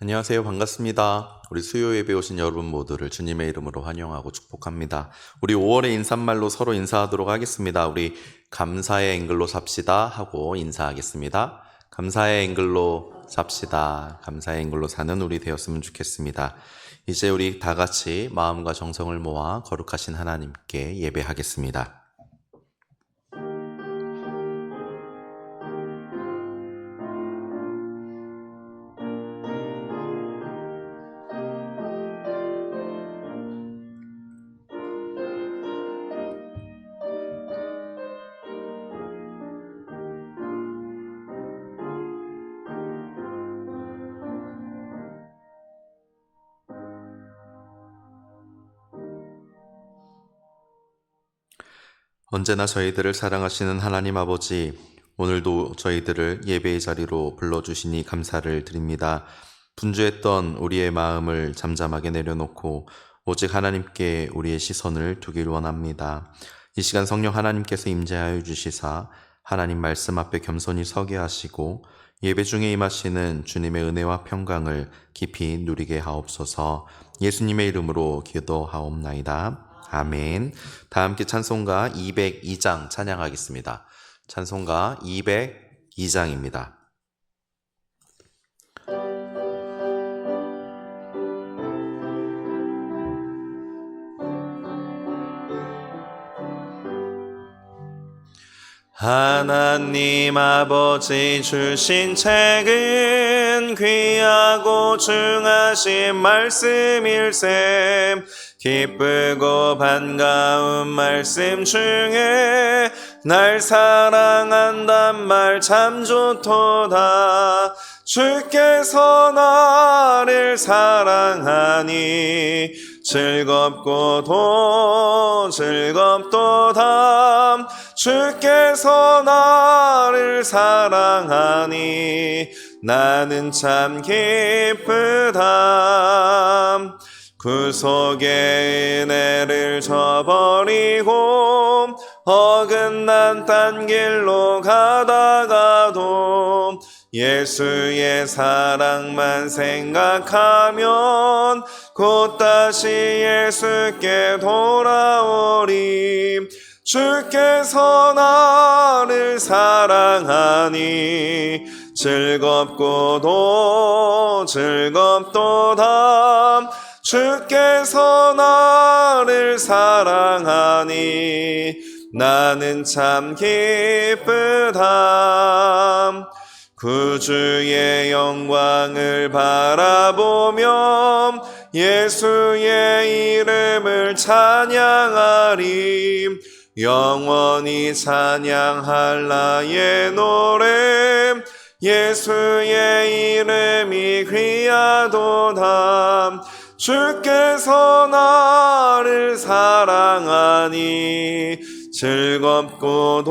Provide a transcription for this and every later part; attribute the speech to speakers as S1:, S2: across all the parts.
S1: 안녕하세요. 반갑습니다. 우리 수요 예배 오신 여러분 모두를 주님의 이름으로 환영하고 축복합니다. 우리 5월의 인사말로 서로 인사하도록 하겠습니다. 우리 감사의 앵글로 삽시다 하고 인사하겠습니다. 감사의 앵글로 삽시다. 감사의 앵글로 사는 우리 되었으면 좋겠습니다. 이제 우리 다 같이 마음과 정성을 모아 거룩하신 하나님께 예배하겠습니다. 언제나 저희들을 사랑하시는 하나님 아버지, 오늘도 저희들을 예배의 자리로 불러주시니 감사를 드립니다. 분주했던 우리의 마음을 잠잠하게 내려놓고 오직 하나님께 우리의 시선을 두길 원합니다. 이 시간 성령 하나님께서 임재하여 주시사 하나님 말씀 앞에 겸손히 서게 하시고 예배 중에 임하시는 주님의 은혜와 평강을 깊이 누리게 하옵소서. 예수님의 이름으로 기도하옵나이다. 아멘. 다 함께 찬송가 202장 찬양하겠습니다. 찬송가 202장입니다. 하나님 아버지 주신 책은 귀하고 중하신 말씀일셈. 기쁘고 반가운 말씀 중에 날 사랑한단 말 참 좋도다. 주께서 나를 사랑하니 즐겁고도 즐겁도다. 주께서 나를 사랑하니 나는 참 기쁘다. 구속의 은혜를 저버리고 어긋난 딴 길로 가다가도 예수의 사랑만 생각하면 곧 다시 예수께 돌아오리. 주께서 나를 사랑하니 즐겁고도 즐겁도다. 주께서 나를 사랑하니 나는 참 기쁘다. 구주의 영광을 바라보며 예수의 이름을 찬양하리. 영원히 찬양할 나의 노래 예수의 이름이 귀하도다. 주께서 나를 사랑하니 즐겁고도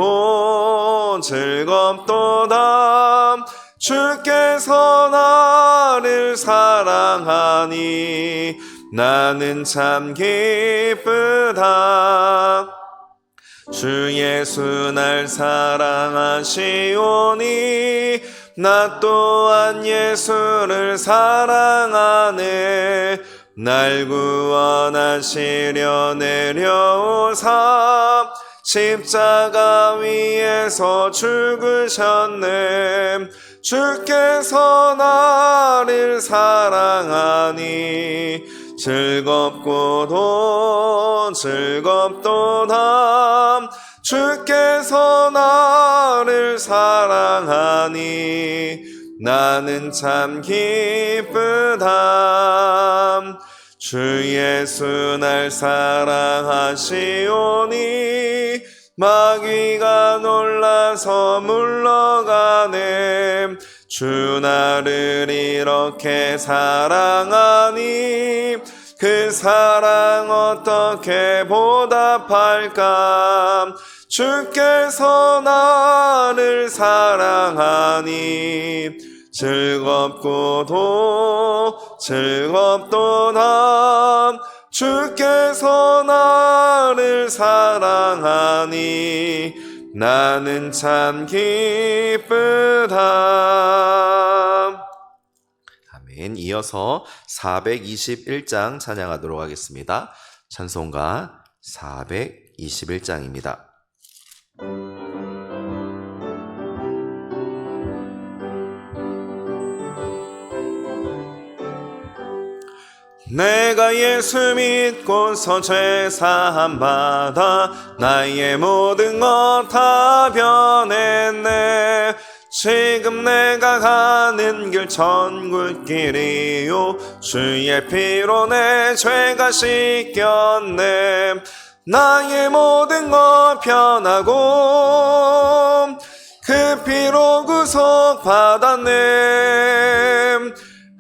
S1: 즐겁도다. 주께서 나를 사랑하니 나는 참 기쁘다. 주 예수 날 사랑하시오니 나 또한 예수를 사랑하네. 날 구원하시려 내려오사 십자가 위에서 죽으셨네. 주께서 나를 사랑하니 즐겁고도 즐겁도다. 주께서 나를 사랑하니 나는 참 기쁘다. 주 예수 날 사랑하시오니 마귀가 놀라서 물러가네. 주 나를 이렇게 사랑하니 그 사랑 어떻게 보답할까. 주께서 나를 사랑하니 즐겁고도 즐겁도다. 주께서 나를 사랑하니 나는 참 기쁘다. 아멘. 이어서 421장 찬양하도록 하겠습니다. 찬송가 421장입니다. 내가 예수 믿고서 죄사함 받아 나의 모든 것 다 변했네. 지금 내가 가는 길 천국길이요 주의 피로 내 죄가 씻겼네. 나의 모든 것 변하고 그 피로 구속 받았네.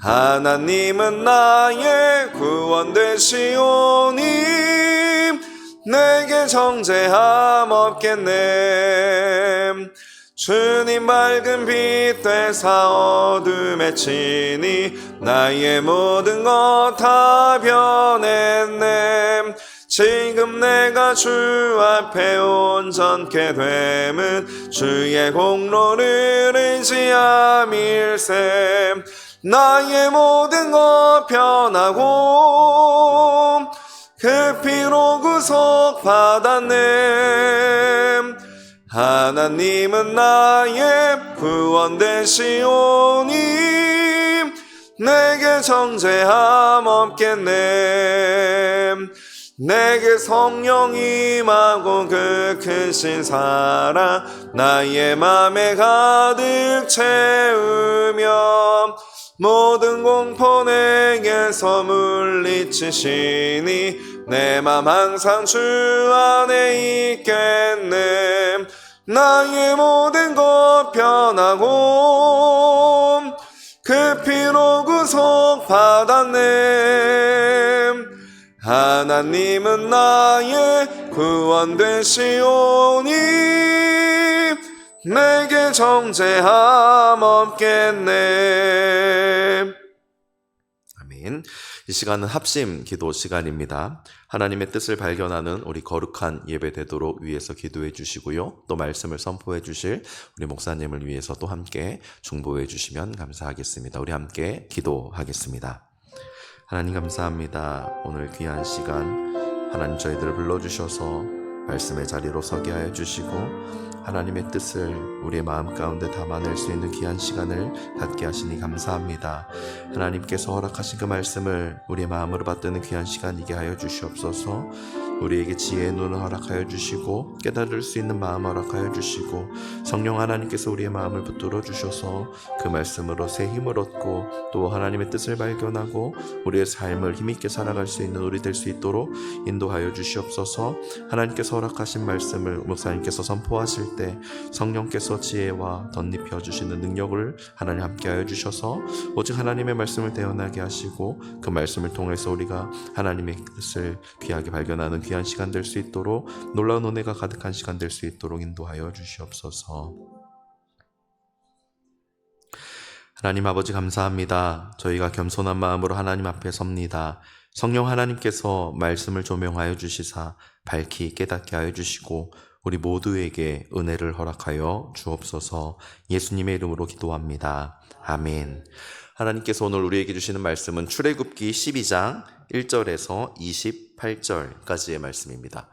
S1: 하나님은 나의 구원 되시오니 내게 정죄함 없겠네. 주님 밝은 빛 되사 어둠에 치니 나의 모든 것 다 변했네. 지금 내가 주 앞에 온전케 됨은 주의 공로를 의지함일세. 나의 모든 것 변하고 그 피로 구속 받았네. 하나님은 나의 구원 되시오니 내게 정죄함 없겠네. 내게 성령 임하고 그 크신 사랑 나의 맘에 가득 채우며 모든 공포 내게서 물리치시니 내 맘 항상 주 안에 있겠네. 나의 모든 것 변하고 그 피로 구속 받았네. 하나님은 나의 구원 되시오니 내게 정죄함 없겠네. 아멘. 이 시간은 합심 기도 시간입니다. 하나님의 뜻을 발견하는 우리 거룩한 예배 되도록 위해서 기도해 주시고요. 또 말씀을 선포해 주실 우리 목사님을 위해서 또 함께 중보해 주시면 감사하겠습니다. 우리 함께 기도하겠습니다. 하나님 감사합니다. 오늘 귀한 시간 하나님 저희들을 불러주셔서 말씀의 자리로 서게 하여 주시고 하나님의 뜻을 우리의 마음 가운데 담아낼 수 있는 귀한 시간을 갖게 하시니 감사합니다. 하나님께서 허락하신 그 말씀을 우리의 마음으로 받드는 귀한 시간이게 하여 주시옵소서. 우리에게 지혜의 눈을 허락하여 주시고 깨달을 수 있는 마음 허락하여 주시고 성령 하나님께서 우리의 마음을 붙들어 주셔서 그 말씀으로 새 힘을 얻고 또 하나님의 뜻을 발견하고 우리의 삶을 힘있게 살아갈 수 있는 우리 될 수 있도록 인도하여 주시옵소서. 하나님께서 허락하신 말씀을 목사님께서 선포하실 때 성령께서 지혜와 덧입혀 주시는 능력을 하나님 함께하여 주셔서 오직 하나님의 말씀을 대언하게 하시고 그 말씀을 통해서 우리가 하나님의 뜻을 귀하게 발견하는 귀한 시간 될 수 있도록 놀라운 은혜가 가득한 시간 될 수 있도록 인도하여 주시옵소서. 하나님 아버지 감사합니다. 저희가 겸손한 마음으로 하나님 앞에 섭니다. 성령 하나님께서 말씀을 조명하여 주시사 밝히 깨닫게 하여 주시고 우리 모두에게 은혜를 허락하여 주옵소서. 예수님의 이름으로 기도합니다. 아멘. 하나님께서 오늘 우리에게 주시는 말씀은 출애굽기 12장 1절에서 28절까지의 말씀입니다.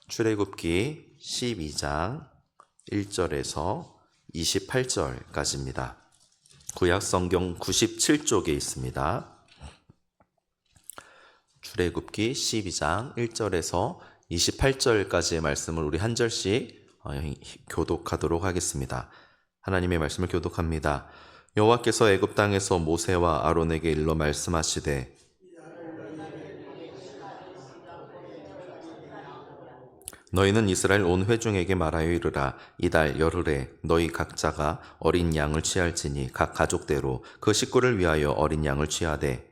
S1: 출애굽기 12장 1절에서 28절까지입니다. 구약 성경 97쪽에 있습니다. 출애굽기 12장 1절에서 28절까지의 말씀을 우리 한 절씩 교독하도록 하겠습니다. 하나님의 말씀을 교독합니다. 여호와께서 애굽 땅에서 모세와 아론에게 일러 말씀하시되 너희는 이스라엘 온 회중에게 말하여 이르라. 이달 열흘에 너희 각자가 어린 양을 취할지니 각 가족대로 그 식구를 위하여 어린 양을 취하되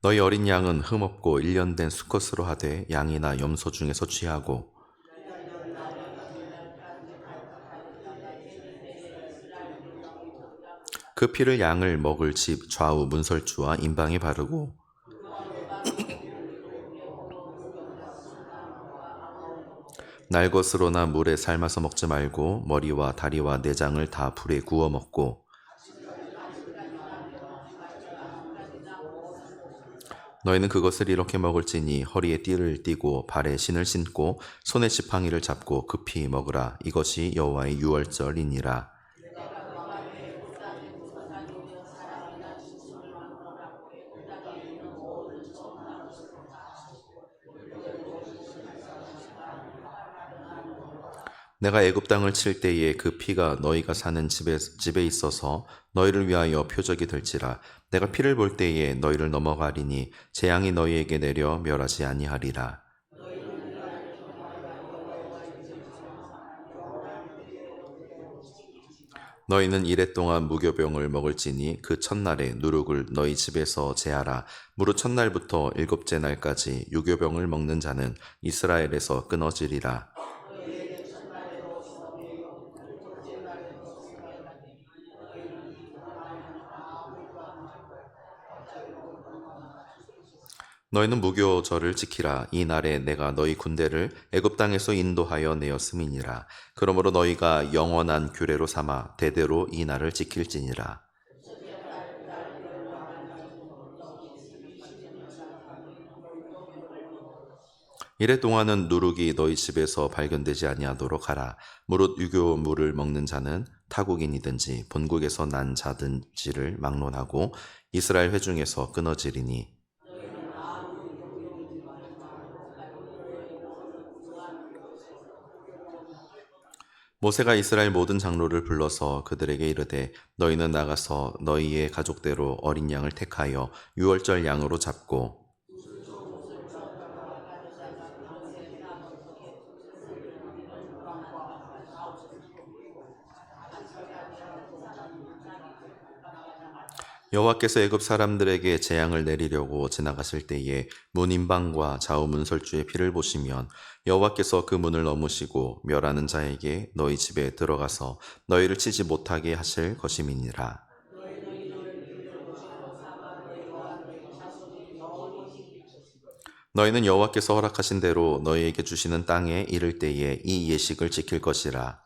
S1: 너희 어린 양은 흠없고 1년 된 수컷으로 하되 양이나 염소 중에서 취하고 그 피를 양을 먹을 집 좌우 문설주와 임방에 바르고 날 것으로나 물에 삶아서 먹지 말고 머리와 다리와 내장을 다 불에 구워 먹고 너희는 그것을 이렇게 먹을지니 허리에 띠를 띠고 발에 신을 신고 손에 지팡이를 잡고 급히 먹으라. 이것이 여호와의 유월절이니라. 내가 애굽 땅을 칠 때에 그 피가 너희가 사는 집에 있어서 너희를 위하여 표적이 될지라. 내가 피를 볼 때에 너희를 넘어가리니 재앙이 너희에게 내려 멸하지 아니하리라. 너희는 이레 동안 무교병을 먹을지니 그 첫날에 누룩을 너희 집에서 제하라. 무릇 첫날부터 일곱째 날까지 유교병을 먹는 자는 이스라엘에서 끊어지리라. 너희는 무교절을 지키라. 이 날에 내가 너희 군대를 애굽 땅에서 인도하여 내었음이니라. 그러므로 너희가 영원한 규례로 삼아 대대로 이 날을 지킬지니라. 이래 동안은 누룩이 너희 집에서 발견되지 아니하도록 하라. 무릇 유교물을 먹는 자는 타국인이든지 본국에서 난 자든지를 막론하고 이스라엘 회중에서 끊어지리니 모세가 이스라엘 모든 장로를 불러서 그들에게 이르되 너희는 나가서 너희의 가족대로 어린 양을 택하여 유월절 양으로 잡고 여호와께서 애굽 사람들에게 재앙을 내리려고 지나가실 때에 문 임방과 좌우 문설주의 피를 보시면 여호와께서 그 문을 넘으시고 멸하는 자에게 너희 집에 들어가서 너희를 치지 못하게 하실 것임이니라. 너희는 여호와께서 허락하신 대로 너희에게 주시는 땅에 이를 때에 이 예식을 지킬 것이라.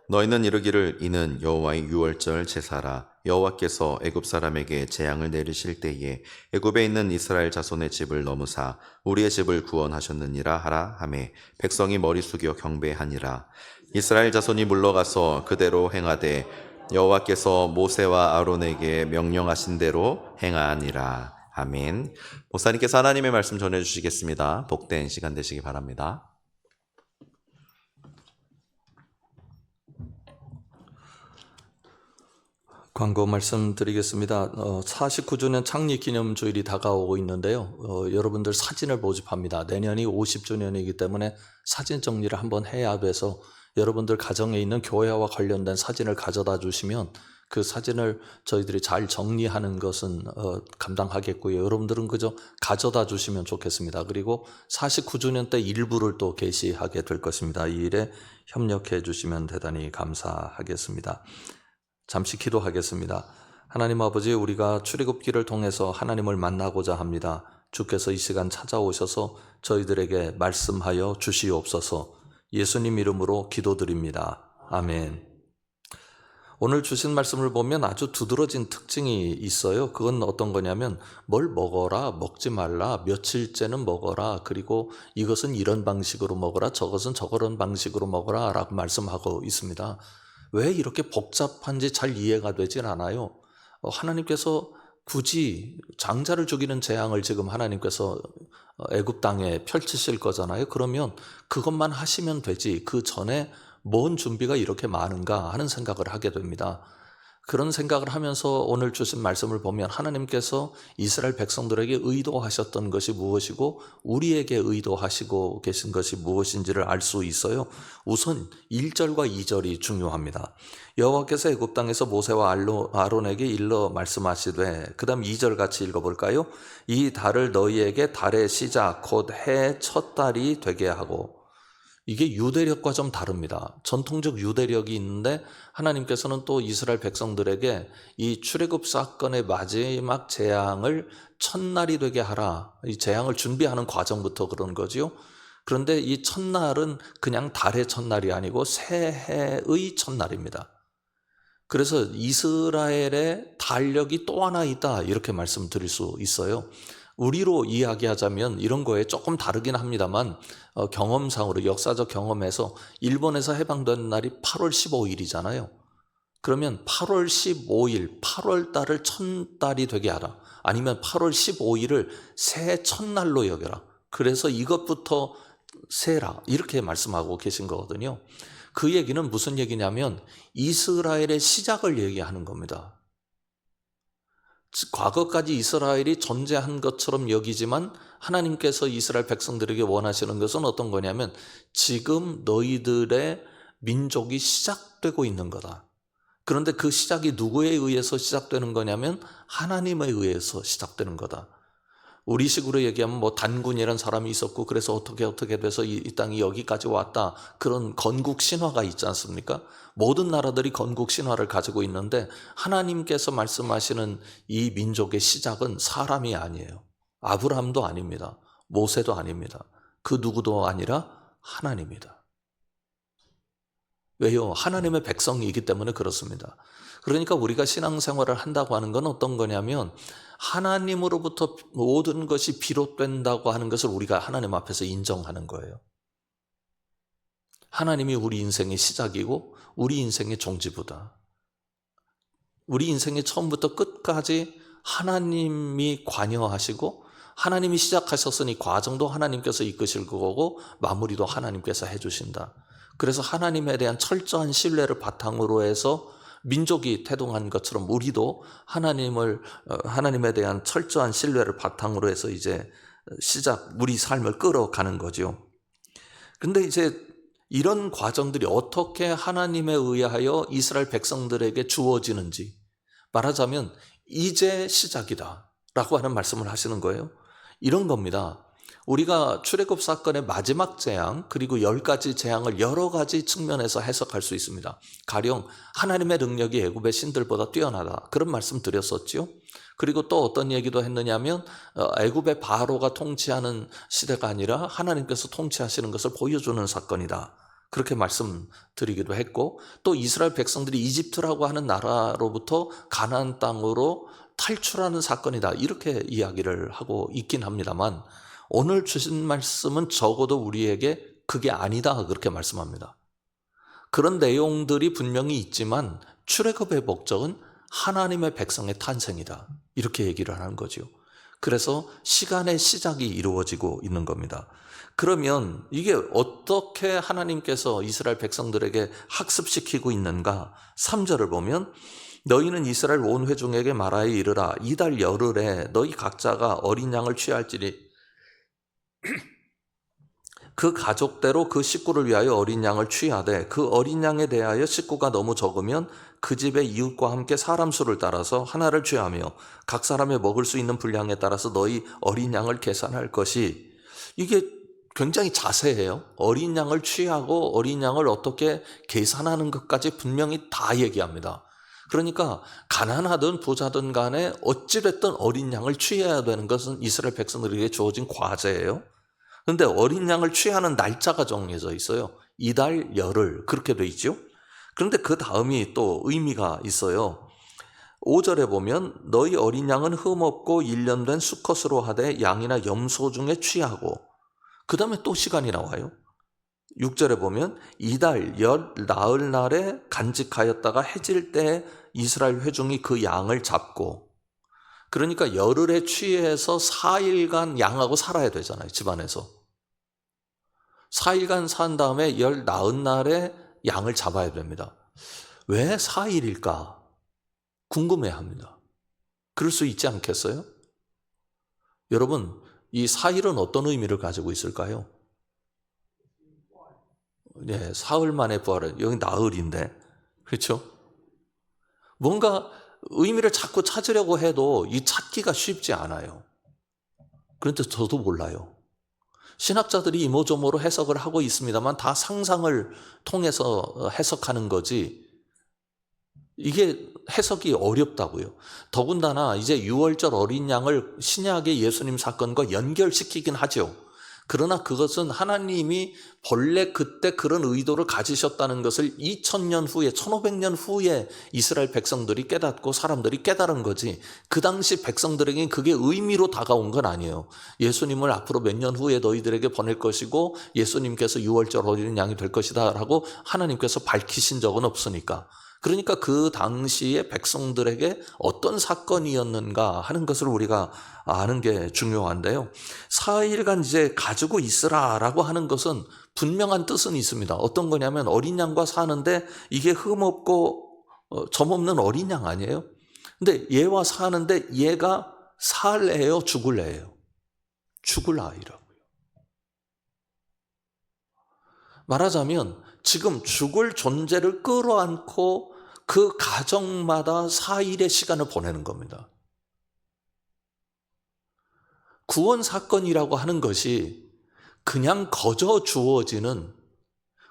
S1: 너희는 이르기를 이는 여호와의 유월절 제사라. 여호와께서 애굽 사람에게 재앙을 내리실 때에 애굽에 있는 이스라엘 자손의 집을 넘으사 우리의 집을 구원하셨느니라 하라 하매 백성이 머리 숙여 경배하니라. 이스라엘 자손이 물러가서 그대로 행하되 여호와께서 모세와 아론에게 명령하신 대로 행하니라. 아멘. 목사님께서 하나님의 말씀 전해주시겠습니다. 복된 시간 되시기 바랍니다.
S2: 광고 말씀드리겠습니다. 49주년 창립기념주일이 다가오고 있는데요. 여러분들 사진을 모집합니다. 내년이 50주년이기 때문에 사진 정리를 한번 해야 돼서 여러분들 가정에 있는 교회와 관련된 사진을 가져다 주시면 그 사진을 저희들이 잘 정리하는 것은 감당하겠고요. 여러분들은 그저 가져다 주시면 좋겠습니다. 그리고 49주년 때 일부를 또 게시하게 될 것입니다. 이 일에 협력해 주시면 대단히 감사하겠습니다. 잠시 기도하겠습니다. 하나님 아버지, 우리가 출애굽기를 통해서 하나님을 만나고자 합니다. 주께서 이 시간 찾아오셔서 저희들에게 말씀하여 주시옵소서. 예수님 이름으로 기도드립니다. 아멘. 오늘 주신 말씀을 보면 아주 두드러진 특징이 있어요. 그건 어떤 거냐면 뭘 먹어라, 먹지 말라, 며칠째는 먹어라, 그리고 이것은 이런 방식으로 먹어라, 저것은 저런 방식으로 먹어라 라고 말씀하고 있습니다. 왜 이렇게 복잡한지 잘 이해가 되질 않아요. 하나님께서 굳이 장자를 죽이는 재앙을 지금 하나님께서 애굽 땅에 펼치실 거잖아요. 그러면 그것만 하시면 되지 그 전에 뭔 준비가 이렇게 많은가 하는 생각을 하게 됩니다. 그런 생각을 하면서 오늘 주신 말씀을 보면 하나님께서 이스라엘 백성들에게 의도하셨던 것이 무엇이고 우리에게 의도하시고 계신 것이 무엇인지를 알 수 있어요. 우선 1절과 2절이 중요합니다. 여호와께서 애굽 땅에서 모세와 아론에게 일러 말씀하시되, 그 다음 2절 같이 읽어볼까요? 이 달을 너희에게 달의 시작 곧 해 첫 달이 되게 하고, 이게 유대력과 좀 다릅니다. 전통적 유대력이 있는데 하나님께서는 또 이스라엘 백성들에게 이 출애굽 사건의 마지막 재앙을 첫날이 되게 하라. 이 재앙을 준비하는 과정부터 그런 거지요. 그런데 이 첫날은 그냥 달의 첫날이 아니고 새해의 첫날입니다. 그래서 이스라엘의 달력이 또 하나 있다, 이렇게 말씀드릴 수 있어요. 우리로 이야기하자면 이런 거에 조금 다르긴 합니다만 경험상으로, 역사적 경험에서 일본에서 해방된 날이 8월 15일이잖아요. 그러면 8월 15일, 8월 달을 첫달이 되게 하라. 아니면 8월 15일을 새해 첫날로 여겨라. 그래서 이것부터 세라, 이렇게 말씀하고 계신 거거든요. 그 얘기는 무슨 얘기냐면 이스라엘의 시작을 얘기하는 겁니다. 과거까지 이스라엘이 존재한 것처럼 여기지만 하나님께서 이스라엘 백성들에게 원하시는 것은 어떤 거냐면 지금 너희들의 민족이 시작되고 있는 거다. 그런데 그 시작이 누구에 의해서 시작되는 거냐면 하나님에 의해서 시작되는 거다. 우리식으로 얘기하면 뭐 단군이라는 사람이 있었고 그래서 어떻게 돼서 이 땅이 여기까지 왔다, 그런 건국 신화가 있지 않습니까? 모든 나라들이 건국 신화를 가지고 있는데 하나님께서 말씀하시는 이 민족의 시작은 사람이 아니에요. 아브라함도 아닙니다. 모세도 아닙니다. 그 누구도 아니라 하나님이다. 왜요? 하나님의 백성이기 때문에 그렇습니다. 그러니까 우리가 신앙생활을 한다고 하는 건 어떤 거냐면 하나님으로부터 모든 것이 비롯된다고 하는 것을 우리가 하나님 앞에서 인정하는 거예요. 하나님이 우리 인생의 시작이고 우리 인생의 종지부다. 우리 인생의 처음부터 끝까지 하나님이 관여하시고 하나님이 시작하셨으니 과정도 하나님께서 이끄실 거고 마무리도 하나님께서 해주신다. 그래서 하나님에 대한 철저한 신뢰를 바탕으로 해서 민족이 태동한 것처럼 우리도 하나님에 대한 철저한 신뢰를 바탕으로 해서 이제 우리 삶을 끌어가는 거죠. 근데 이제 이런 과정들이 어떻게 하나님에 의하여 이스라엘 백성들에게 주어지는지, 말하자면 이제 시작이다 라고 하는 말씀을 하시는 거예요. 이런 겁니다. 우리가 출애굽 사건의 마지막 재앙, 그리고 10가지 재앙을 여러 가지 측면에서 해석할 수 있습니다. 가령 하나님의 능력이 애굽의 신들보다 뛰어나다, 그런 말씀 드렸었죠. 그리고 또 어떤 얘기도 했느냐면 애굽의 바로가 통치하는 시대가 아니라 하나님께서 통치하시는 것을 보여주는 사건이다, 그렇게 말씀드리기도 했고, 또 이스라엘 백성들이 이집트라고 하는 나라로부터 가나안 땅으로 탈출하는 사건이다, 이렇게 이야기를 하고 있긴 합니다만 오늘 주신 말씀은 적어도 우리에게 그게 아니다, 그렇게 말씀합니다. 그런 내용들이 분명히 있지만 출애굽의 목적은 하나님의 백성의 탄생이다, 이렇게 얘기를 하는 거죠. 그래서 시간의 시작이 이루어지고 있는 겁니다. 그러면 이게 어떻게 하나님께서 이스라엘 백성들에게 학습시키고 있는가? 3절을 보면 너희는 이스라엘 온 회중에게 말하여 이르라. 이달 열흘에 너희 각자가 어린 양을 취할지니 그 가족대로 그 식구를 위하여 어린 양을 취하되 그 어린 양에 대하여 식구가 너무 적으면 그 집의 이웃과 함께 사람 수를 따라서 하나를 취하며 각 사람의 먹을 수 있는 분량에 따라서 너희 어린 양을 계산할 것이. 이게 굉장히 자세해요. 어린 양을 취하고 어린 양을 어떻게 계산하는 것까지 분명히 다 얘기합니다. 그러니까 가난하든 부자든 간에 어찌됐든 어린 양을 취해야 되는 것은 이스라엘 백성들에게 주어진 과제예요. 그런데 어린 양을 취하는 날짜가 정해져 있어요. 이달 열흘, 그렇게 돼 있죠. 그런데 그 다음이 또 의미가 있어요. 5절에 보면 너희 어린 양은 흠없고 1년 된 수컷으로 하되 양이나 염소 중에 취하고, 그 다음에 또 시간이 나와요. 6절에 보면 이달 열 나흘 날에 간직하였다가 해질 때 이스라엘 회중이 그 양을 잡고, 그러니까 열흘에 취해서 4일간 양하고 살아야 되잖아요, 집안에서. 4일간 산 다음에 열 나흘 날에 양을 잡아야 됩니다. 왜 4일일까? 궁금해합니다. 그럴 수 있지 않겠어요? 여러분, 이 4일은 어떤 의미를 가지고 있을까요? 네, 사흘 만에 부활은, 여기 나흘인데, 그렇죠? 뭔가 의미를 자꾸 찾으려고 해도 이 찾기가 쉽지 않아요. 그런데 저도 몰라요. 신학자들이 이모저모로 해석을 하고 있습니다만 다 상상을 통해서 해석하는 거지 이게 해석이 어렵다고요. 더군다나 이제 유월절 어린 양을 신약의 예수님 사건과 연결시키긴 하죠. 그러나 그것은 하나님이 본래 그때 그런 의도를 가지셨다는 것을 2000년 후에 1500년 후에 이스라엘 백성들이 깨닫고 사람들이 깨달은 거지 그 당시 백성들에게는 그게 의미로 다가온 건 아니에요. 예수님을 앞으로 몇 년 후에 너희들에게 보낼 것이고 예수님께서 유월절 어린 양이 될 것이다 라고 하나님께서 밝히신 적은 없으니까. 그러니까 그 당시에 백성들에게 어떤 사건이었는가 하는 것을 우리가 아는 게 중요한데요. 4일간 이제 가지고 있으라라고 하는 것은 분명한 뜻은 있습니다. 어떤 거냐면 어린 양과 사는데 이게 흠없고 점없는 어린 양 아니에요? 근데 얘와 사는데 얘가 살 애요, 죽을 애예요? 죽을 아이라고요. 말하자면 지금 죽을 존재를 끌어안고 그 가정마다 4일의 시간을 보내는 겁니다. 구원 사건이라고 하는 것이 그냥 거저 주어지는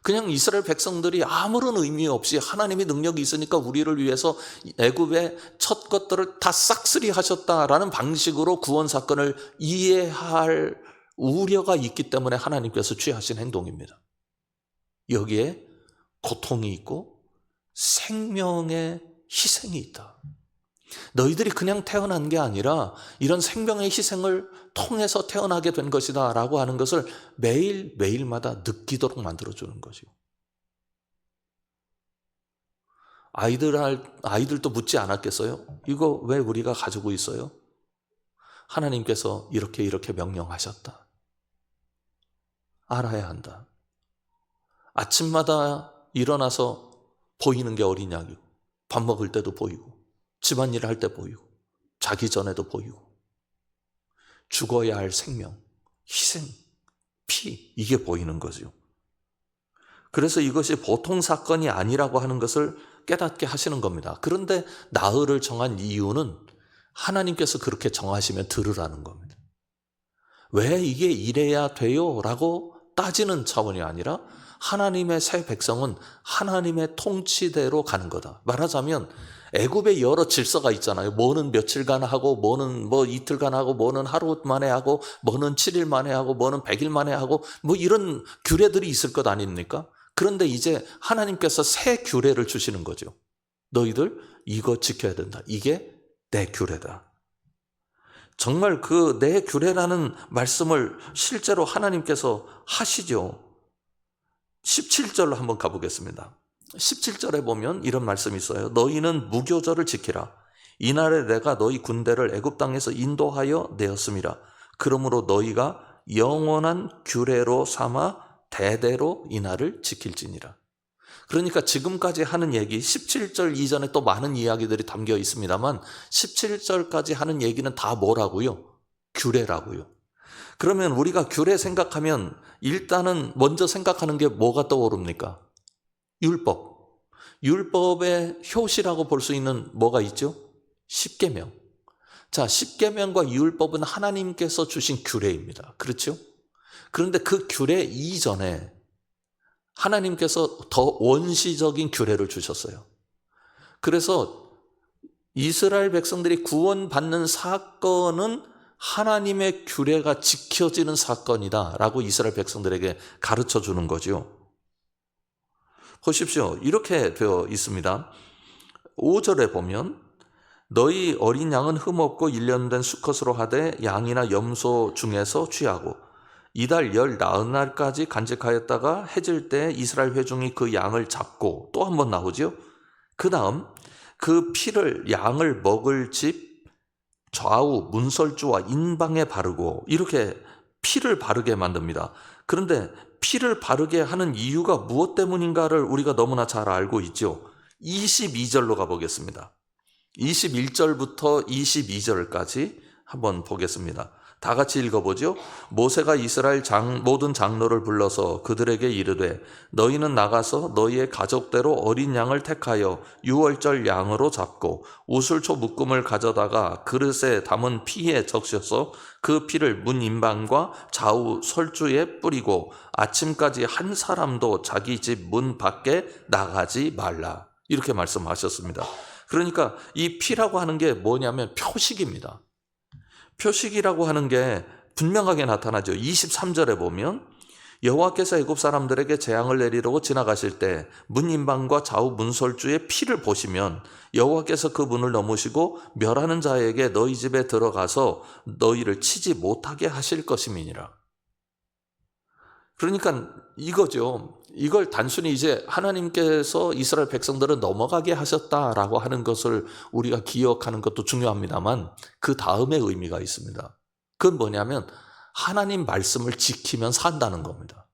S2: 그냥 이스라엘 백성들이 아무런 의미 없이 하나님의 능력이 있으니까 우리를 위해서 애굽의 첫 것들을 다 싹쓸이 하셨다라는 방식으로 구원 사건을 이해할 우려가 있기 때문에 하나님께서 취하신 행동입니다. 여기에 고통이 있고 생명의 희생이 있다. 너희들이 그냥 태어난 게 아니라 이런 생명의 희생을 통해서 태어나게 된 것이다 라고 하는 것을 매일마다 느끼도록 만들어주는 거죠. 아이들도 묻지 않았겠어요? 이거 왜 우리가 가지고 있어요? 하나님께서 이렇게 명령하셨다. 알아야 한다. 아침마다 일어나서 보이는 게 어린 양이고 밥 먹을 때도 보이고 집안일 할 때 보이고 자기 전에도 보이고 죽어야 할 생명, 희생, 피 이게 보이는 거죠. 그래서 이것이 보통 사건이 아니라고 하는 것을 깨닫게 하시는 겁니다. 그런데 나흘을 정한 이유는 하나님께서 그렇게 정하시면 들으라는 겁니다. 왜 이게 이래야 돼요? 라고 따지는 차원이 아니라 하나님의 새 백성은 하나님의 통치대로 가는 거다. 말하자면 애굽에 여러 질서가 있잖아요. 뭐는 며칠간 하고 뭐는 이틀간 하고 뭐는 하루 만에 하고 뭐는 7일 만에 하고 뭐는 100일 만에 하고 이런 규례들이 있을 것 아닙니까? 그런데 이제 하나님께서 새 규례를 주시는 거죠. 너희들 이거 지켜야 된다. 이게 내 규례다. 정말 그 내 규례라는 말씀을 실제로 하나님께서 하시죠. 17절로 한번 가보겠습니다. 17절에 보면 이런 말씀이 있어요. 너희는 무교절을 지키라. 이날에 내가 너희 군대를 애굽 땅에서 인도하여 내었음이라. 그러므로 너희가 영원한 규례로 삼아 대대로 이날을 지킬지니라. 그러니까 지금까지 하는 얘기 17절 이전에 또 많은 이야기들이 담겨 있습니다만 17절까지 하는 얘기는 다 뭐라고요? 규례라고요. 그러면 우리가 규례 생각하면 일단은 먼저 생각하는 게 뭐가 떠오릅니까? 율법. 율법의 효시라고 볼 수 있는 뭐가 있죠? 십계명. 자, 십계명과 율법은 하나님께서 주신 규례입니다. 그렇죠? 그런데 그 규례 이전에 하나님께서 더 원시적인 규례를 주셨어요. 그래서 이스라엘 백성들이 구원받는 사건은 하나님의 규례가 지켜지는 사건이다 라고 이스라엘 백성들에게 가르쳐 주는 거죠. 보십시오. 이렇게 되어 있습니다. 5절에 보면 너희 어린 양은 흠없고 1년 된 수컷으로 하되 양이나 염소 중에서 취하고 이달 열 나흔 날까지 간직하였다가 해질 때 이스라엘 회중이 그 양을 잡고 또 한 번 나오죠. 그 다음 그 피를 양을 먹을 집 좌우 문설주와 인방에 바르고 이렇게 피를 바르게 만듭니다. 그런데 피를 바르게 하는 이유가 무엇 때문인가를 우리가 너무나 잘 알고 있죠. 22절로 가보겠습니다. 21절부터 22절까지 한번 보겠습니다. 다 같이 읽어보죠. 모세가 이스라엘 모든 장로를 불러서 그들에게 이르되 너희는 나가서 너희의 가족대로 어린 양을 택하여 유월절 양으로 잡고 우슬초 묶음을 가져다가 그릇에 담은 피에 적셔서 그 피를 문 인방과 좌우 설주에 뿌리고 아침까지 한 사람도 자기 집 문 밖에 나가지 말라. 이렇게 말씀하셨습니다. 그러니까 이 피라고 하는 게 뭐냐면 표식입니다. 표식이라고 하는 게 분명하게 나타나죠. 23절에 보면 여호와께서 애굽 사람들에게 재앙을 내리려고 지나가실 때 문 인방과 좌우 문설주의 피를 보시면 여호와께서 그 문을 넘으시고 멸하는 자에게 너희 집에 들어가서 너희를 치지 못하게 하실 것임이니라. 그러니까 이거죠. 이걸 단순히 이제 하나님께서 이스라엘 백성들을 넘어가게 하셨다라고 하는 것을 우리가 기억하는 것도 중요합니다만 그 다음에 의미가 있습니다. 그건 뭐냐면 하나님 말씀을 지키면 산다는 겁니다.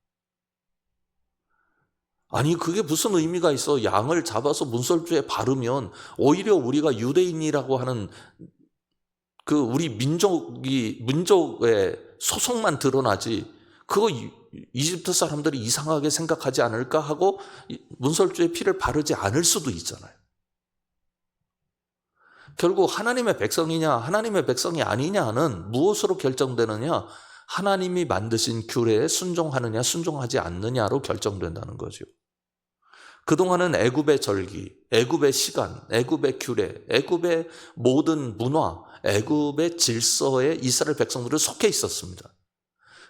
S2: 아니 그게 무슨 의미가 있어? 양을 잡아서 문설주에 바르면 오히려 우리가 유대인이라고 하는 그 우리 민족의 소속만 드러나지 그거 이집트 사람들이 이상하게 생각하지 않을까 하고 문설주에 피를 바르지 않을 수도 있잖아요. 결국 하나님의 백성이냐 하나님의 백성이 아니냐는 무엇으로 결정되느냐? 하나님이 만드신 규례에 순종하느냐 순종하지 않느냐로 결정된다는 거죠. 그동안은 애굽의 절기, 애굽의 시간, 애굽의 규례, 애굽의 모든 문화, 애굽의 질서에 이스라엘 백성들은 속해 있었습니다.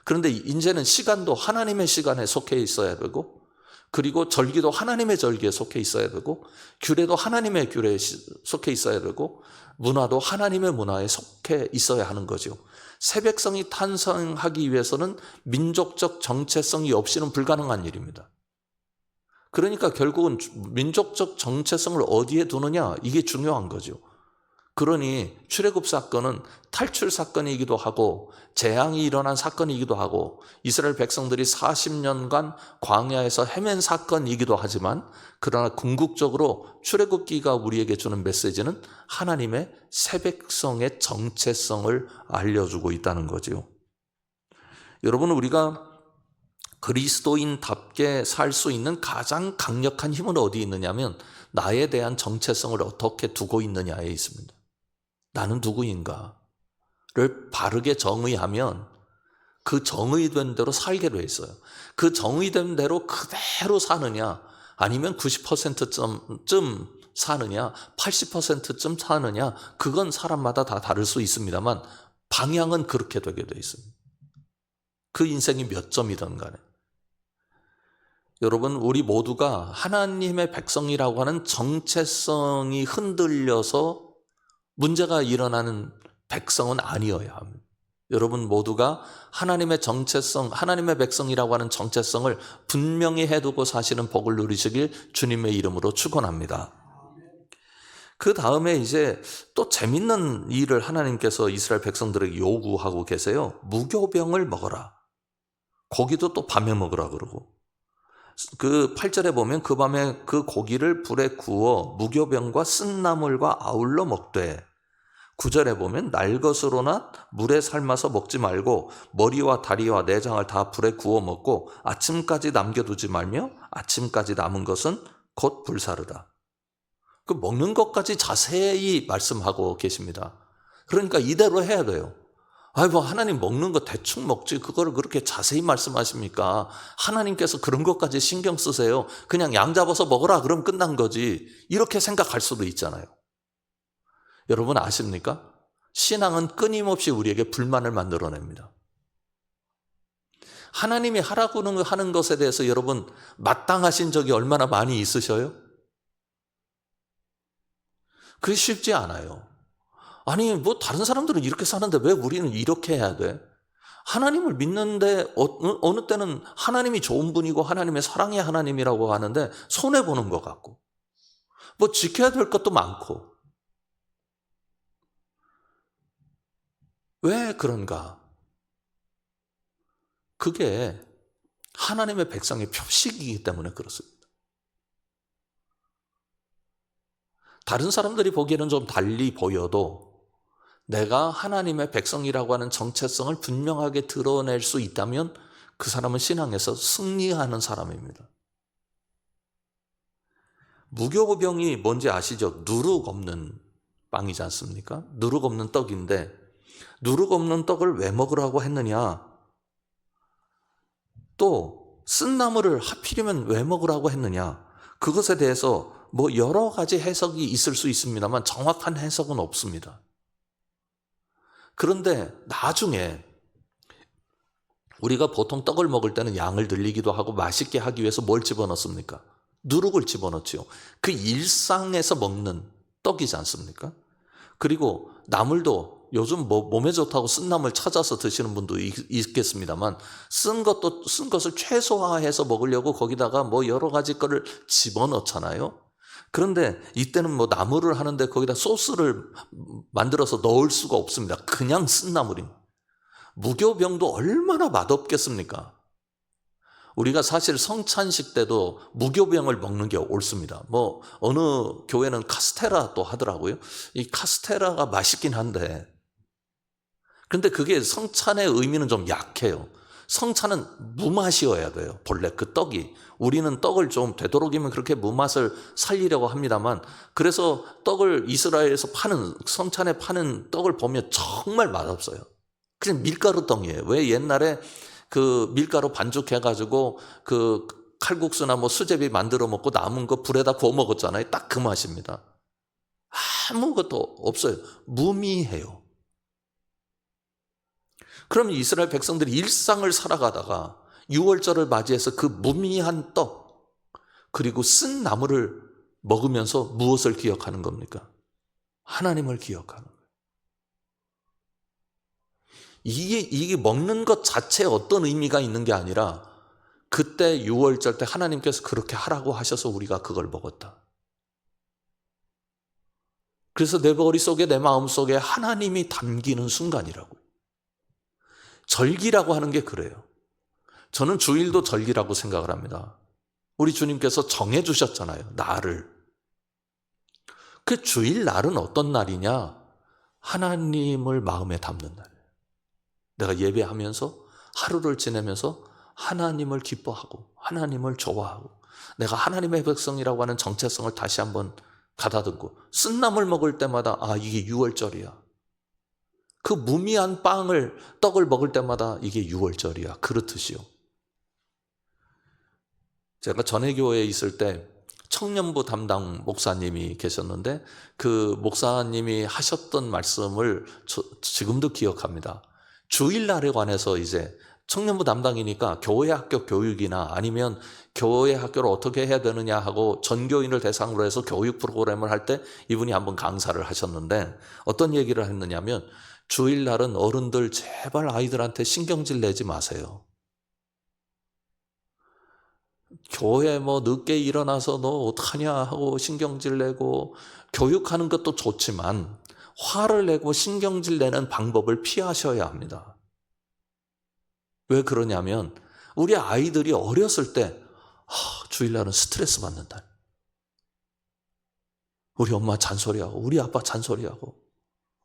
S2: 그런데 이제는 시간도 하나님의 시간에 속해 있어야 되고 그리고 절기도 하나님의 절기에 속해 있어야 되고 규례도 하나님의 규례에 속해 있어야 되고 문화도 하나님의 문화에 속해 있어야 하는 거죠. 새 백성이 탄생하기 위해서는 민족적 정체성이 없이는 불가능한 일입니다. 그러니까 결국은 민족적 정체성을 어디에 두느냐 이게 중요한 거죠. 그러니 출애굽 사건은 탈출 사건이기도 하고 재앙이 일어난 사건이기도 하고 이스라엘 백성들이 40년간 광야에서 헤맨 사건이기도 하지만 그러나 궁극적으로 출애굽기가 우리에게 주는 메시지는 하나님의 새 백성의 정체성을 알려주고 있다는 거죠. 여러분 우리가 그리스도인답게 살 수 있는 가장 강력한 힘은 어디 있느냐면 나에 대한 정체성을 어떻게 두고 있느냐에 있습니다. 나는 누구인가를 바르게 정의하면 그 정의된 대로 살게 돼 있어요. 그 정의된 대로 그대로 사느냐 아니면 90%쯤 사느냐 80%쯤 사느냐 그건 사람마다 다 다를 수 있습니다만 방향은 그렇게 되게 돼 있습니다. 그 인생이 몇 점이든 간에. 여러분 우리 모두가 하나님의 백성이라고 하는 정체성이 흔들려서 문제가 일어나는 백성은 아니어야 합니다. 여러분 모두가 하나님의 정체성, 하나님의 백성이라고 하는 정체성을 분명히 해두고 사시는 복을 누리시길 주님의 이름으로 축원합니다. 그 다음에 이제 또 재밌는 일을 하나님께서 이스라엘 백성들에게 요구하고 계세요. 무교병을 먹어라. 고기도 또 밤에 먹으라 그러고. 그 8절에 보면 그 밤에 그 고기를 불에 구워 무교병과 쓴나물과 아울러 먹되 9절에 보면 날 것으로나 물에 삶아서 먹지 말고 머리와 다리와 내장을 다 불에 구워 먹고 아침까지 남겨두지 말며 아침까지 남은 것은 곧 불사르다. 그 먹는 것까지 자세히 말씀하고 계십니다. 그러니까 이대로 해야 돼요. 뭐 하나님 먹는 거 대충 먹지 그거를 그렇게 자세히 말씀하십니까? 하나님께서 그런 것까지 신경 쓰세요. 그냥 양 잡아서 먹어라 그럼 끝난 거지. 이렇게 생각할 수도 있잖아요. 여러분 아십니까? 신앙은 끊임없이 우리에게 불만을 만들어냅니다. 하나님이 하라고 하는 것에 대해서 여러분 마땅하신 적이 얼마나 많이 있으셔요? 그게 쉽지 않아요. 아니 다른 사람들은 이렇게 사는데 왜 우리는 이렇게 해야 돼? 하나님을 믿는데 어느 때는 하나님이 좋은 분이고 하나님의 사랑의 하나님이라고 하는데 손해보는 것 같고 지켜야 될 것도 많고 왜 그런가? 그게 하나님의 백성의 표식이기 때문에 그렇습니다. 다른 사람들이 보기에는 좀 달리 보여도 내가 하나님의 백성이라고 하는 정체성을 분명하게 드러낼 수 있다면 그 사람은 신앙에서 승리하는 사람입니다. 무교병이 뭔지 아시죠? 누룩 없는 빵이지 않습니까? 누룩 없는 떡인데 누룩 없는 떡을 왜 먹으라고 했느냐? 또 쓴나물을 하필이면 왜 먹으라고 했느냐? 그것에 대해서 뭐 여러 가지 해석이 있을 수 있습니다만 정확한 해석은 없습니다. 그런데 나중에 우리가 보통 떡을 먹을 때는 양을 늘리기도 하고 맛있게 하기 위해서 뭘 집어넣습니까? 누룩을 집어넣지요. 그 일상에서 먹는 떡이지 않습니까? 그리고 나물도 요즘 몸에 좋다고 쓴 나물 찾아서 드시는 분도 있겠습니다만 쓴 것을 최소화해서 먹으려고 거기다가 뭐 여러 가지 거를 집어넣잖아요. 그런데 이때는 뭐 나물을 하는데 거기다 소스를 만들어서 넣을 수가 없습니다. 그냥 쓴 나물입니다. 무교병도 얼마나 맛없겠습니까? 우리가 사실 성찬식 때도 무교병을 먹는 게 옳습니다. 뭐 어느 교회는 카스테라 또 하더라고요. 이 카스테라가 맛있긴 한데 근데 그게 성찬의 의미는 좀 약해요. 성찬은 무맛이어야 돼요. 본래 그 떡이. 우리는 떡을 좀 되도록이면 그렇게 무맛을 살리려고 합니다만 그래서 떡을 이스라엘에서 파는 성찬에 파는 떡을 보면 정말 맛없어요. 그냥 밀가루 떡이에요. 왜 옛날에 그 밀가루 반죽해가지고 그 칼국수나 뭐 수제비 만들어 먹고 남은 거 불에다 구워 먹었잖아요. 딱 그 맛입니다. 아무것도 없어요. 무미해요. 그럼 이스라엘 백성들이 일상을 살아가다가 유월절을 맞이해서 그 무미한 떡 그리고 쓴 나물을 먹으면서 무엇을 기억하는 겁니까? 하나님을 기억하는 거예요. 이게 먹는 것 자체에 어떤 의미가 있는 게 아니라 그때 유월절 때 하나님께서 그렇게 하라고 하셔서 우리가 그걸 먹었다. 그래서 내 머릿속에 내 마음속에 하나님이 담기는 순간이라고요. 절기라고 하는 게 그래요. 저는 주일도 절기라고 생각을 합니다. 우리 주님께서 정해주셨잖아요. 날을. 그 주일 날은 어떤 날이냐? 하나님을 마음에 담는 날. 내가 예배하면서 하루를 지내면서 하나님을 기뻐하고 하나님을 좋아하고 내가 하나님의 백성이라고 하는 정체성을 다시 한번 가다듬고 쓴나물 먹을 때마다 이게 유월절이야. 그 무미한 떡을 먹을 때마다 이게 유월절이야. 그렇듯이요. 제가 전에 교회에 있을 때 청년부 담당 목사님이 계셨는데 그 목사님이 하셨던 말씀을 지금도 기억합니다. 주일날에 관해서 이제 청년부 담당이니까 교회 학교 교육이나 아니면 교회 학교를 어떻게 해야 되느냐 하고 전교인을 대상으로 해서 교육 프로그램을 할 때 이분이 한번 강사를 하셨는데 어떤 얘기를 했느냐면 주일날은 어른들 제발 아이들한테 신경질 내지 마세요. 교회 뭐 늦게 일어나서 너 어떡하냐 하고 신경질 내고 교육하는 것도 좋지만 화를 내고 신경질 내는 방법을 피하셔야 합니다. 왜 그러냐면 우리 아이들이 어렸을 때 주일날은 스트레스 받는 날. 우리 엄마 잔소리하고 우리 아빠 잔소리하고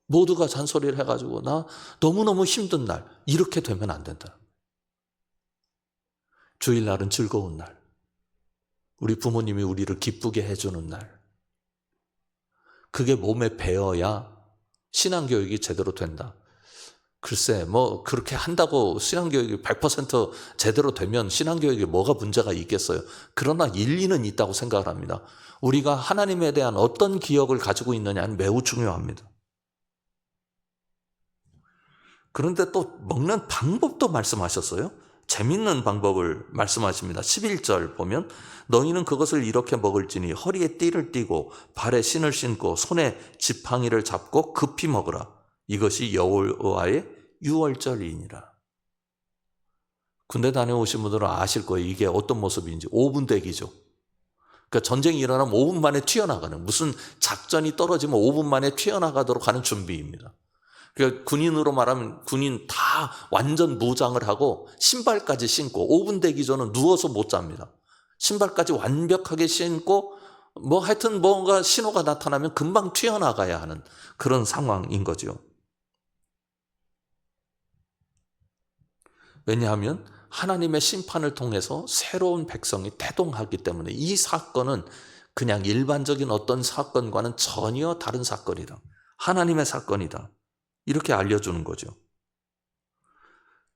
S2: 모두가 잔소리를 해가지고 나 너무너무 힘든 날. 이렇게 되면 안 된다. 주일날은 즐거운 날. 우리 부모님이 우리를 기쁘게 해주는 날. 그게 몸에 배어야 신앙교육이 제대로 된다. 글쎄 뭐 그렇게 한다고 신앙교육이 100% 제대로 되면 신앙교육에 뭐가 문제가 있겠어요. 그러나 일리는 있다고 생각을 합니다. 우리가 하나님에 대한 어떤 기억을 가지고 있느냐는 매우 중요합니다. 그런데 또 먹는 방법도 말씀하셨어요. 재밌는 방법을 말씀하십니다. 11절 보면 너희는 그것을 이렇게 먹을지니 허리에 띠를 띠고 발에 신을 신고 손에 지팡이를 잡고 급히 먹으라. 이것이 여호와의 유월절이니라. 군대 다녀오신 분들은 아실 거예요. 이게 어떤 모습인지. 5분 대기죠. 그러니까 전쟁이 일어나면 5분 만에 튀어나가는, 무슨 작전이 떨어지면 5분 만에 튀어나가도록 하는 준비입니다. 그러니까 군인으로 말하면 군인 다 완전 무장을 하고 신발까지 신고 5분 대기 전은 누워서 못 잡니다. 신발까지 완벽하게 신고 뭐 하여튼 뭔가 신호가 나타나면 금방 튀어나가야 하는 그런 상황인 거죠. 왜냐하면 하나님의 심판을 통해서 새로운 백성이 태동하기 때문에 이 사건은 그냥 일반적인 어떤 사건과는 전혀 다른 사건이다. 하나님의 사건이다. 이렇게 알려주는 거죠.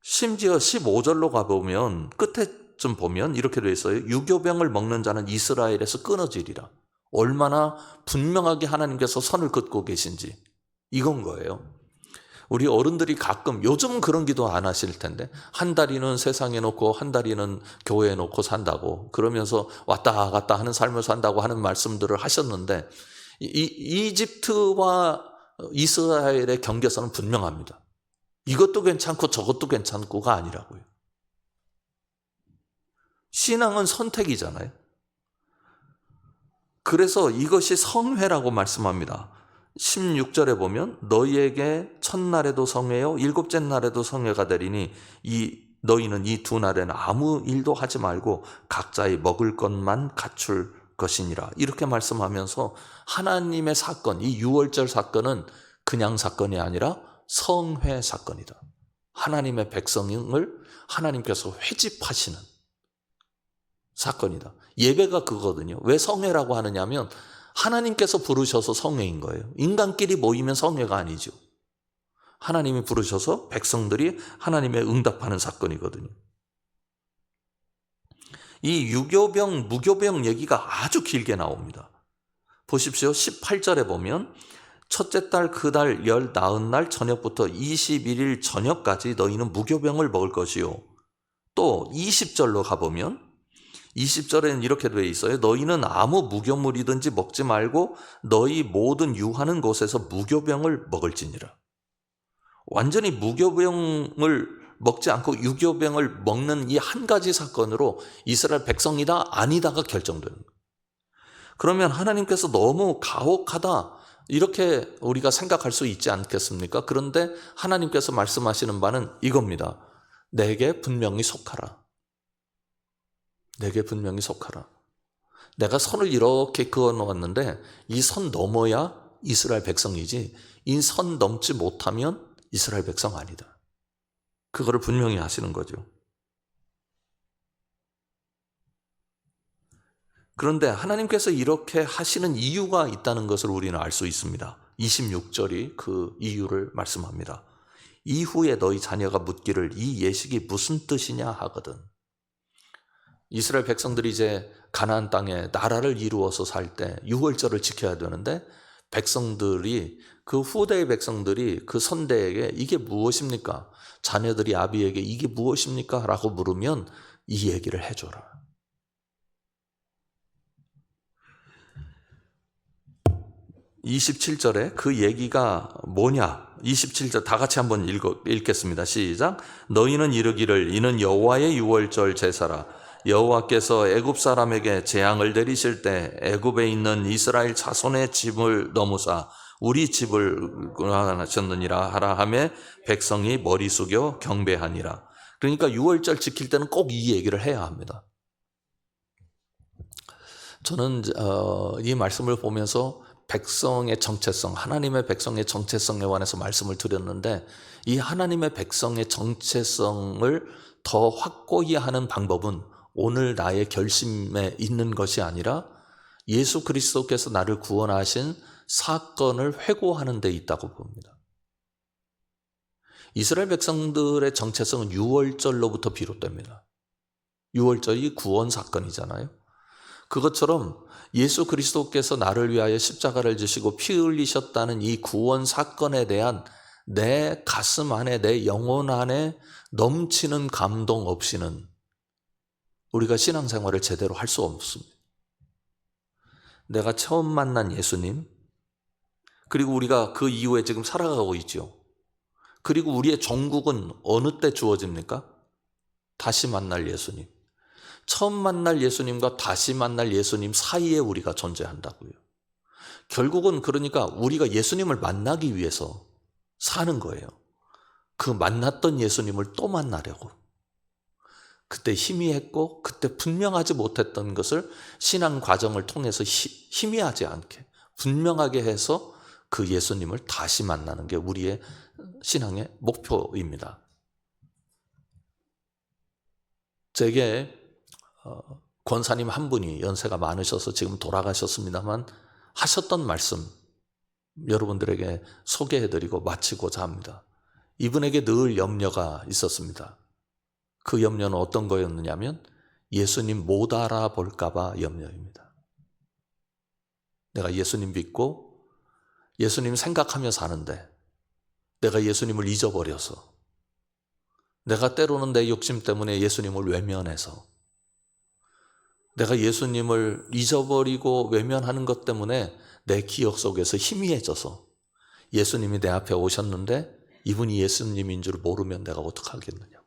S2: 심지어 15절로 가보면 끝에 좀 보면 이렇게 되어 있어요. 유교병을 먹는 자는 이스라엘에서 끊어지리라. 얼마나 분명하게 하나님께서 선을 긋고 계신지 이건 거예요. 우리 어른들이 가끔 요즘은 그런 기도 안 하실 텐데 한 다리는 세상에 놓고 한 다리는 교회에 놓고 산다고 그러면서 왔다 갔다 하는 삶을 산다고 하는 말씀들을 하셨는데 이집트와 이스라엘의 경계선은 분명합니다. 이것도 괜찮고 저것도 괜찮고가 아니라고요. 신앙은 선택이잖아요. 그래서 이것이 성회라고 말씀합니다. 16절에 보면 너희에게 첫날에도 성회요 일곱째 날에도 성회가 되리니 너희는 이 두 날에는 아무 일도 하지 말고 각자의 먹을 것만 갖출 것이니라. 이렇게 말씀하면서 하나님의 사건, 이 유월절 사건은 그냥 사건이 아니라 성회 사건이다. 하나님의 백성을 하나님께서 회집하시는 사건이다. 예배가 그거거든요. 왜 성회라고 하느냐면 하나님께서 부르셔서 성회인 거예요. 인간끼리 모이면 성회가 아니죠. 하나님이 부르셔서 백성들이 하나님의 응답하는 사건이거든요. 이 유교병, 무교병 얘기가 아주 길게 나옵니다. 보십시오. 18절에 보면 첫째 달 그 달 열 나흔 날 저녁부터 21일 저녁까지 너희는 무교병을 먹을 것이요. 또 20절로 가보면 20절에는 이렇게 되어 있어요. 너희는 아무 무교물이든지 먹지 말고 너희 모든 유하는 곳에서 무교병을 먹을지니라. 완전히 무교병을 먹지 않고 유교병을 먹는 이 한 가지 사건으로 이스라엘 백성이다 아니다가 결정되는 거예요. 그러면 하나님께서 너무 가혹하다 이렇게 우리가 생각할 수 있지 않겠습니까? 그런데 하나님께서 말씀하시는 바는 이겁니다. 내게 분명히 속하라. 내게 분명히 속하라. 내가 선을 이렇게 그어 놓았는데 이 선 넘어야 이스라엘 백성이지 이 선 넘지 못하면 이스라엘 백성 아니다. 그거를 분명히 하시는 거죠. 그런데 하나님께서 이렇게 하시는 이유가 있다는 것을 우리는 알 수 있습니다. 26절이 그 이유를 말씀합니다. 이후에 너희 자녀가 묻기를 이 예식이 무슨 뜻이냐 하거든. 이스라엘 백성들이 이제 가나안 땅에 나라를 이루어서 살 때 유월절을 지켜야 되는데 백성들이 그 후대의 백성들이 그 선대에게 이게 무엇입니까? 자녀들이 아비에게 이게 무엇입니까? 라고 물으면 이 얘기를 해줘라. (27절에) 그 얘기가 뭐냐? 27절 다 같이 한번 읽겠습니다. 시작. 너희는 이르기를 이는 여호와의 유월절 제사라. 여호와께서 애굽 사람에게 재앙을 내리실 때 애굽에 있는 이스라엘 자손의 집을 넘으사 우리 집을 하셨느니라 하라 하매 백성이 머리 숙여 경배하니라. 그러니까 유월절 지킬 때는 꼭 이 얘기를 해야 합니다. 저는 이 말씀을 보면서 백성의 정체성, 하나님의 백성의 정체성에 관해서 말씀을 드렸는데 이 하나님의 백성의 정체성을 더 확고히 하는 방법은 오늘 나의 결심에 있는 것이 아니라 예수 그리스도께서 나를 구원하신 사건을 회고하는 데 있다고 봅니다. 이스라엘 백성들의 정체성은 유월절로부터 비롯됩니다. 유월절이 구원 사건이잖아요. 그것처럼 예수 그리스도께서 나를 위하여 십자가를 지시고 피 흘리셨다는 이 구원 사건에 대한 내 가슴 안에, 내 영혼 안에 넘치는 감동 없이는 우리가 신앙생활을 제대로 할 수 없습니다. 내가 처음 만난 예수님, 그리고 우리가 그 이후에 지금 살아가고 있죠. 그리고 우리의 종국은 어느 때 주어집니까? 다시 만날 예수님. 처음 만날 예수님과 다시 만날 예수님 사이에 우리가 존재한다고요. 결국은 그러니까 우리가 예수님을 만나기 위해서 사는 거예요. 그 만났던 예수님을 또 만나려고. 그때 희미했고 그때 분명하지 못했던 것을 신앙 과정을 통해서 희미하지 않게 분명하게 해서 그 예수님을 다시 만나는 게 우리의 신앙의 목표입니다. 제게 권사님 한 분이 연세가 많으셔서 지금 돌아가셨습니다만 하셨던 말씀 여러분들에게 소개해드리고 마치고자 합니다. 이분에게 늘 염려가 있었습니다. 그 염려는 어떤 거였느냐면 예수님 못 알아볼까 봐 염려입니다. 내가 예수님 믿고 예수님 생각하며 사는데 내가 예수님을 잊어버려서, 내가 때로는 내 욕심 때문에 예수님을 외면해서, 내가 예수님을 잊어버리고 외면하는 것 때문에 내 기억 속에서 희미해져서 예수님이 내 앞에 오셨는데 이분이 예수님인 줄 모르면 내가 어떡하겠느냐고.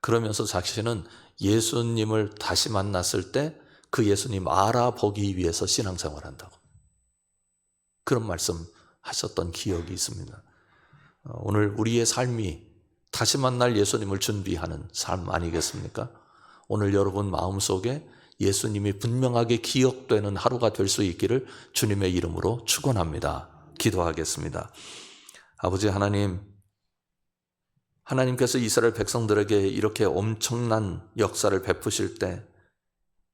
S2: 그러면서 자신은 예수님을 다시 만났을 때 그 예수님 알아보기 위해서 신앙생활을 한다고. 그런 말씀 하셨던 기억이 있습니다. 오늘 우리의 삶이 다시 만날 예수님을 준비하는 삶 아니겠습니까? 오늘 여러분 마음속에 예수님이 분명하게 기억되는 하루가 될 수 있기를 주님의 이름으로 축원합니다. 기도하겠습니다. 아버지 하나님, 하나님께서 이스라엘 백성들에게 이렇게 엄청난 역사를 베푸실 때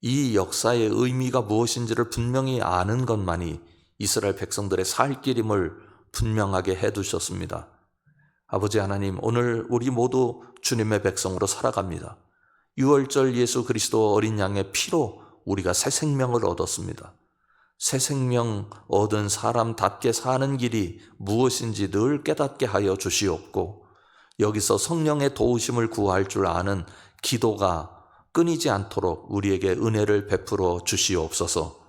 S2: 이 역사의 의미가 무엇인지를 분명히 아는 것만이 이스라엘 백성들의 살 길임을 분명하게 해두셨습니다. 아버지 하나님, 오늘 우리 모두 주님의 백성으로 살아갑니다. 유월절 예수 그리스도 어린 양의 피로 우리가 새 생명을 얻었습니다. 새 생명 얻은 사람답게 사는 길이 무엇인지 늘 깨닫게 하여 주시옵고, 여기서 성령의 도우심을 구할 줄 아는 기도가 끊이지 않도록 우리에게 은혜를 베풀어 주시옵소서.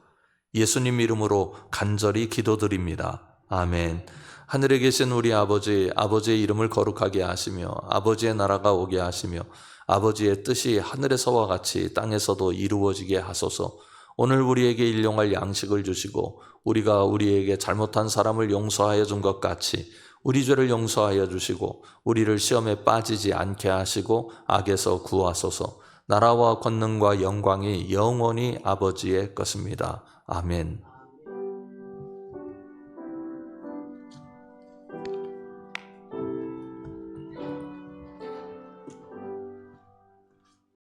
S2: 예수님 이름으로 간절히 기도드립니다. 아멘. 하늘에 계신 우리 아버지, 아버지의 이름을 거룩하게 하시며 아버지의 나라가 오게 하시며 아버지의 뜻이 하늘에서와 같이 땅에서도 이루어지게 하소서. 오늘 우리에게 일용할 양식을 주시고 우리가 우리에게 잘못한 사람을 용서하여 준 것 같이 우리 죄를 용서하여 주시고 우리를 시험에 빠지지 않게 하시고 악에서 구하소서. 나라와 권능과 영광이 영원히 아버지의 것입니다. 아멘.